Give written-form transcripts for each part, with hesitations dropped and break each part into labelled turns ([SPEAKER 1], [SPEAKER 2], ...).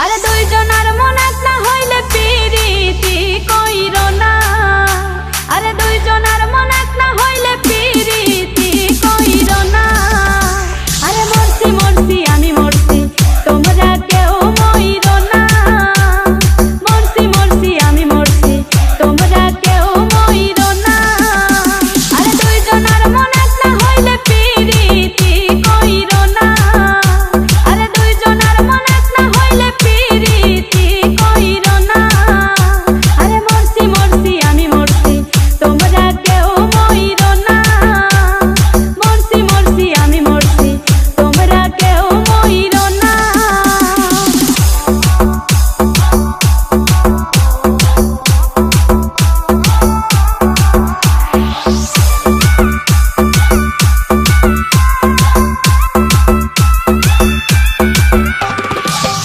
[SPEAKER 1] আরে দুইজনার মন এক না হইলে পিরিতি কইরো না। আরে দুইজনার মন এক না হইলে পিরিতি কইরো না। আরে মরছি মরছি আমি মরছি তোমরা কেউ মইরো না। মরছি মরছি আমি মরছি তোমরা কেউ মইরো না। আরে দুইজনার মন এক না হইলে পিরিতি কইরো না। আরে দুইজনার মন এক না হইলে পিরিতি কইরো না। আরে মরছি মরছি আমি মরছি তোমরা কেউ মইরো না। মরছি মরছি আমি মরছি তোমরা কেউ মইরো না।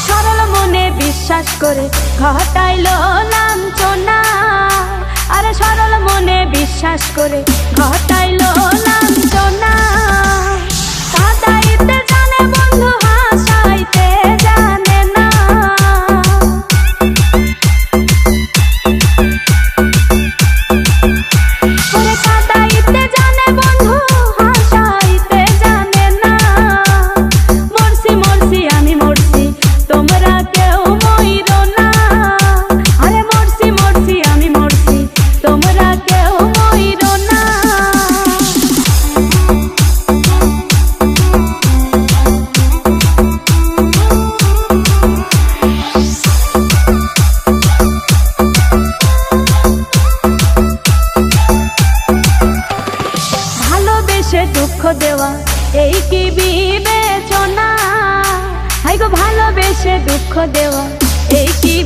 [SPEAKER 1] সরল মনে বিশ্বাস করে ঘটাইলো লাঞ্ছনা। আরে সরল মনে বিশ্বাস করে ঘটাইলো লাঞ্ছনা। কাঁদাইতে জানে বন্ধু হাসাইতে জানে না। ওরে কাঁদাইতে জানে বন্ধু হাসাইতে জানে না। মরছি মরছি আমি মরছি তোমরা কেউ মইরো না। আরে মরছি মরছি আমি মরছি তোমরা কেউ মইরো না। ভালোবেসে দুঃখ দেওয়া এই কি বিবেচনা। হাই গো ভালোবেসে দুঃখ দেওয়া এই কি